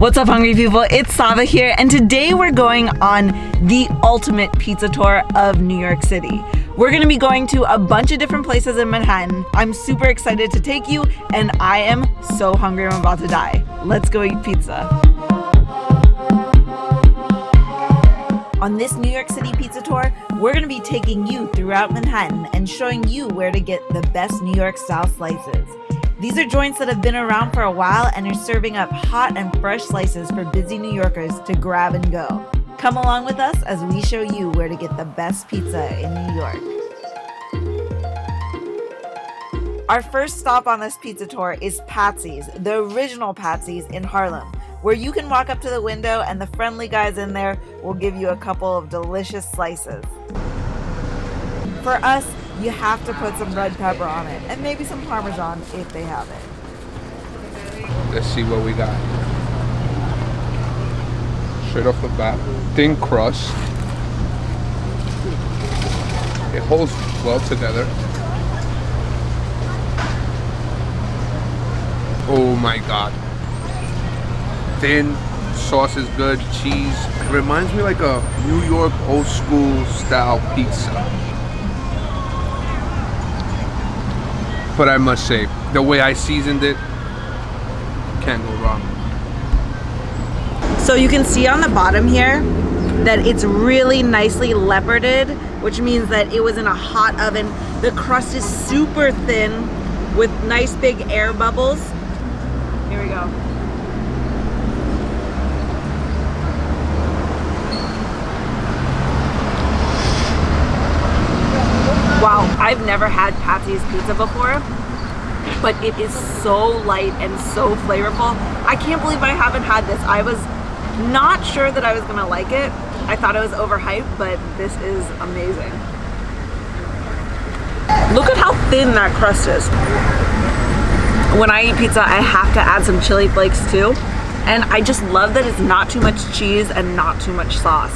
What's up, hungry people? It's Sava here, and today we're going on the ultimate pizza tour of New York City. We're gonna be going to a bunch of different places in Manhattan. I'm super excited to take you, and I am so hungry I'm about to die. Let's go eat pizza. On this New York City pizza tour, we're gonna be taking you throughout Manhattan and showing you where to get the best New York style slices. These are joints that have been around for a while and are serving up hot and fresh slices for busy New Yorkers to grab and go. Come along with us as we show you where to get the best pizza in New York. Our first stop on this pizza tour is Patsys, the original Patsys in Harlem, where you can walk up to the window and the friendly guys in there will give you a couple of delicious slices. For us, you have to put some red pepper on it, and maybe some Parmesan if they have it. Let's see what we got. Straight off the bat, thin crust. It holds well together. Oh my God. Thin, sauce is good, cheese. It reminds me like a New York old school style pizza. But I must say, the way I seasoned it, can't go wrong. So you can see on the bottom here that it's really nicely leoparded, which means that it was in a hot oven. The crust is super thin with nice big air bubbles. Here we go. Wow, I've never had Patsy's pizza before, but it is so light and so flavorful. I can't believe I haven't had this. I was not sure that I was gonna like it. I thought it was overhyped, but this is amazing. Look at how thin that crust is. When I eat pizza, I have to add some chili flakes too. And I just love that it's not too much cheese and not too much sauce.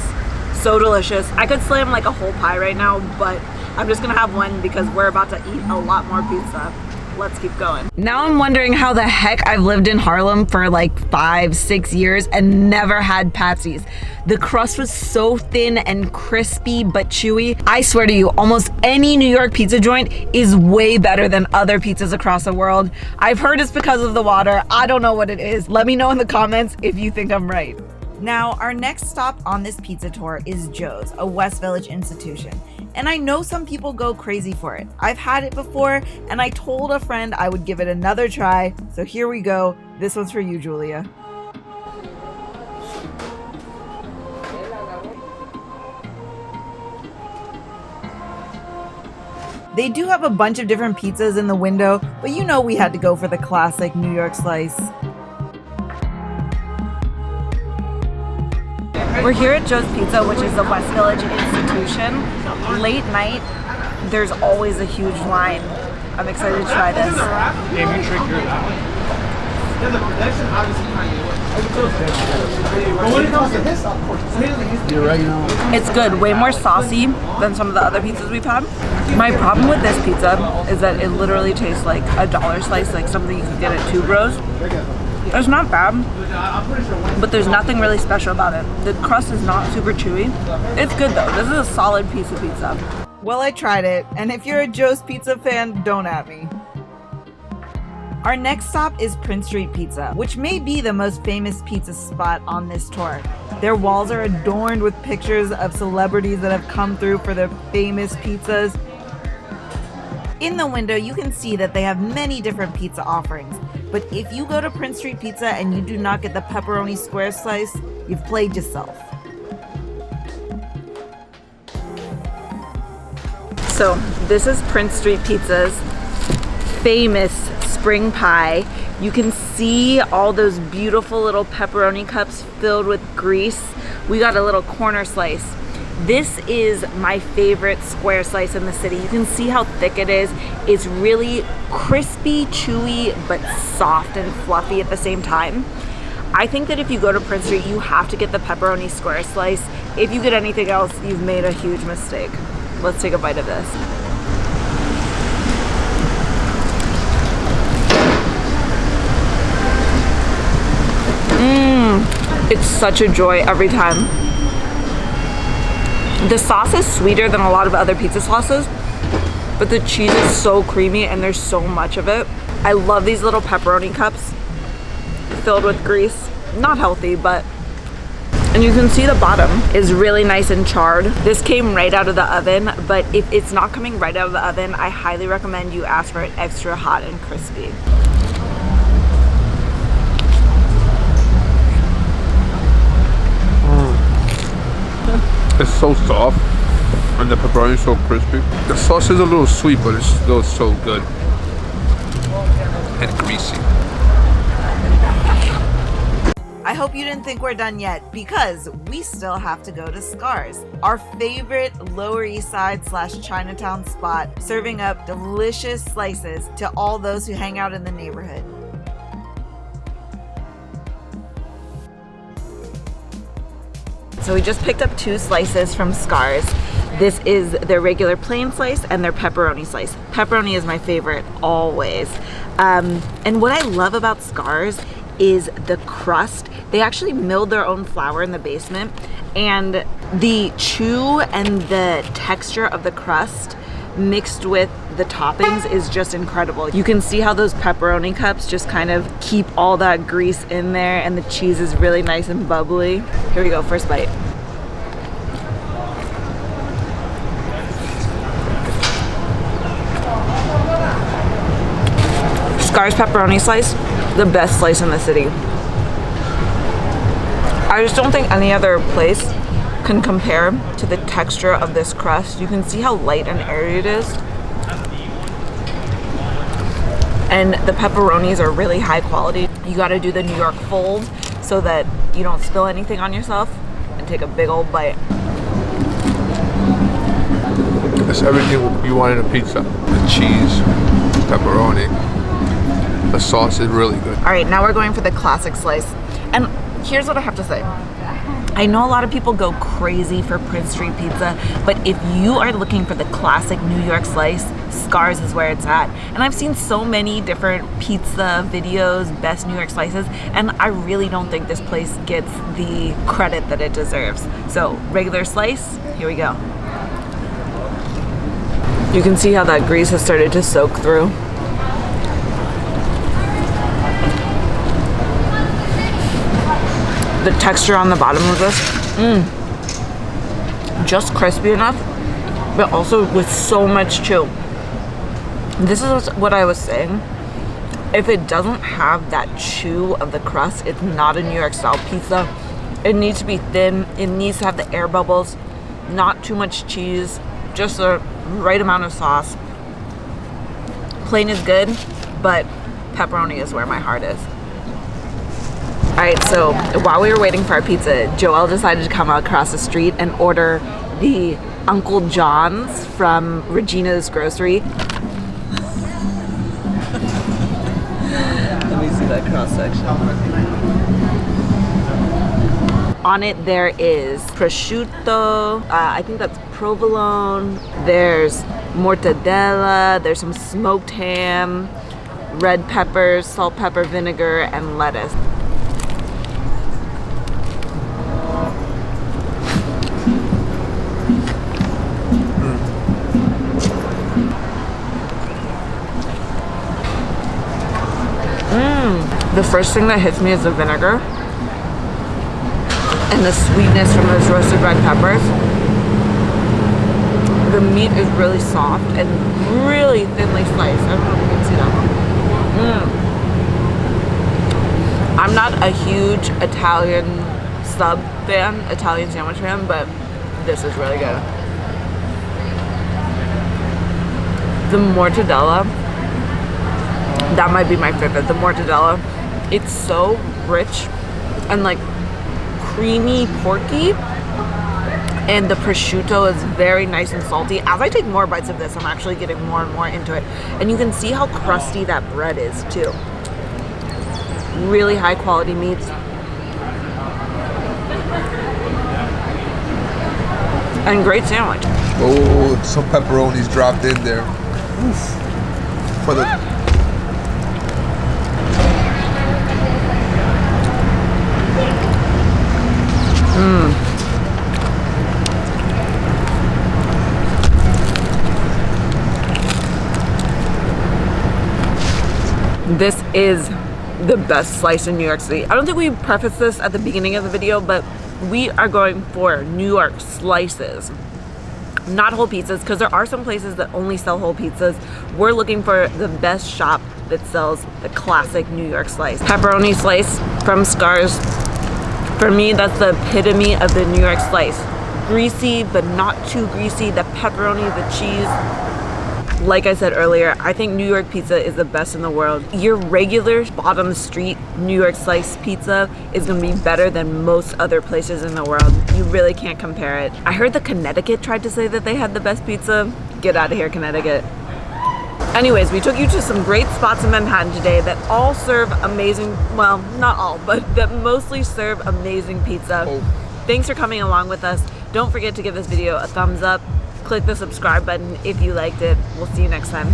So delicious. I could slam like a whole pie right now, but I'm just gonna have one because we're about to eat a lot more pizza. Let's keep going. Now I'm wondering how the heck I've lived in Harlem for like 5-6 years and never had Patsy's. The crust was so thin and crispy but chewy. I swear to you, almost any New York pizza joint is way better than other pizzas across the world. I've heard it's because of the water. I don't know what it is. Let me know in the comments if you think I'm right. Now, our next stop on this pizza tour is Joe's, a West Village institution. And I know some people go crazy for it. I've had it before, and I told a friend I would give it another try. So here we go. This one's for you, Julia. They do have a bunch of different pizzas in the window, but you know we had to go for the classic New York slice. We're here at Joe's Pizza, which is the West Village institution. Late night, there's always a huge line. I'm excited to try this. It's good, way more saucy than some of the other pizzas we've had. My problem with this pizza is that it literally tastes like a dollar slice, like something you could get at Two Bros. It's not bad, but there's nothing really special about it. The crust is not super chewy. It's good though. This is a solid piece of pizza. Well, I tried it, and if you're a Joe's Pizza fan, don't at me. Our next stop is Prince Street Pizza, which may be the most famous pizza spot on this tour. Their walls are adorned with pictures of celebrities that have come through for their famous pizzas. In the window, you can see that they have many different pizza offerings. But if you go to Prince Street Pizza and you do not get the pepperoni square slice, you've played yourself. So this is Prince Street Pizza's famous spring pie. You can see all those beautiful little pepperoni cups filled with grease. We got a little corner slice. This is my favorite square slice in the city. You can see how thick it is. It's really crispy, chewy, but soft and fluffy at the same time. I think that if you go to Prince Street, you have to get the pepperoni square slice. If you get anything else, you've made a huge mistake. Let's take a bite of this. Mmm. It's such a joy every time. The sauce is sweeter than a lot of other pizza sauces, but the cheese is so creamy and there's so much of it. I love these little pepperoni cups filled with grease. Not healthy, but... And you can see the bottom is really nice and charred. This came right out of the oven, but if it's not coming right out of the oven, I highly recommend you ask for it extra hot and crispy. It's so soft and the pepperoni is so crispy. The sauce is a little sweet, but it's still so good and greasy. I hope you didn't think we're done yet, because we still have to go to Scarr's, our favorite Lower East Side / Chinatown spot, serving up delicious slices to all those who hang out in the neighborhood. So we just picked up 2 slices from Scarr's. This is their regular plain slice and their pepperoni slice. Pepperoni is my favorite always. And what I love about Scarr's is the crust. They actually milled their own flour in the basement, and the chew and the texture of the crust mixed with the toppings is just incredible. You can see how those pepperoni cups just kind of keep all that grease in there, and the cheese is really nice and bubbly. Here we go, first bite. Scarr's pepperoni slice, the best slice in the city. I just don't think any other place can compare to the texture of this crust. You can see how light and airy it is. And the pepperonis are really high quality. You gotta do the New York fold so that you don't spill anything on yourself, and take a big old bite. It's everything you want in a pizza. The cheese, pepperoni, the sauce is really good. All right, now we're going for the classic slice. And here's what I have to say. I know a lot of people go crazy for Prince Street pizza, but if you are looking for the classic New York slice, Scarr's is where it's at. And I've seen so many different pizza videos, best New York slices, and I really don't think this place gets the credit that it deserves. So, regular slice, here we go. You can see how that grease has started to soak through. The texture on the bottom of this, just crispy enough, but also with so much chew. This is what I was saying. If it doesn't have that chew of the crust, it's not a New York style pizza. It needs to be thin. It needs to have the air bubbles, not too much cheese, just the right amount of sauce. Plain is good, but pepperoni is where my heart is. All right, so while we were waiting for our pizza, Joelle decided to come across the street and order the Uncle John's from Regina's Grocery. Let me see that cross section. On it there is prosciutto, I think that's provolone, there's mortadella, there's some smoked ham, red peppers, salt, pepper, vinegar, and lettuce. The first thing that hits me is the vinegar and the sweetness from those roasted red peppers. The meat is really soft and really thinly sliced. I don't know if you can see that. I'm not a huge Italian sub fan, Italian sandwich fan, but this is really good. The mortadella, that might be my favorite. The mortadella, it's so rich and like creamy porky, and the prosciutto is very nice and salty. As I take more bites of this, I'm actually getting more and more into it, and you can see how crusty that bread is too. Really high quality meats. And great sandwich. Oh, some pepperonis dropped in there. Oof. For the This is the best slice in New York City. I don't think we prefaced this at the beginning of the video, but we are going for New York slices, not whole pizzas, because there are some places that only sell whole pizzas. We're looking for the best shop that sells the classic New York slice. Pepperoni slice from Scarr's. For me, that's the epitome of the New York slice. Greasy, but not too greasy. The pepperoni, the cheese. Like I said earlier, I think New York pizza is the best in the world. Your regular bottom of the street New York slice pizza is gonna be better than most other places in the world. You really can't compare it. I heard that Connecticut tried to say that they had the best pizza. Get out of here, Connecticut. Anyways, we took you to some great spots in Manhattan today that all serve amazing, well, not all, but that mostly serve amazing pizza. Thanks for coming along with us. Don't forget to give this video a thumbs up. Click the subscribe button if you liked it. We'll see you next time.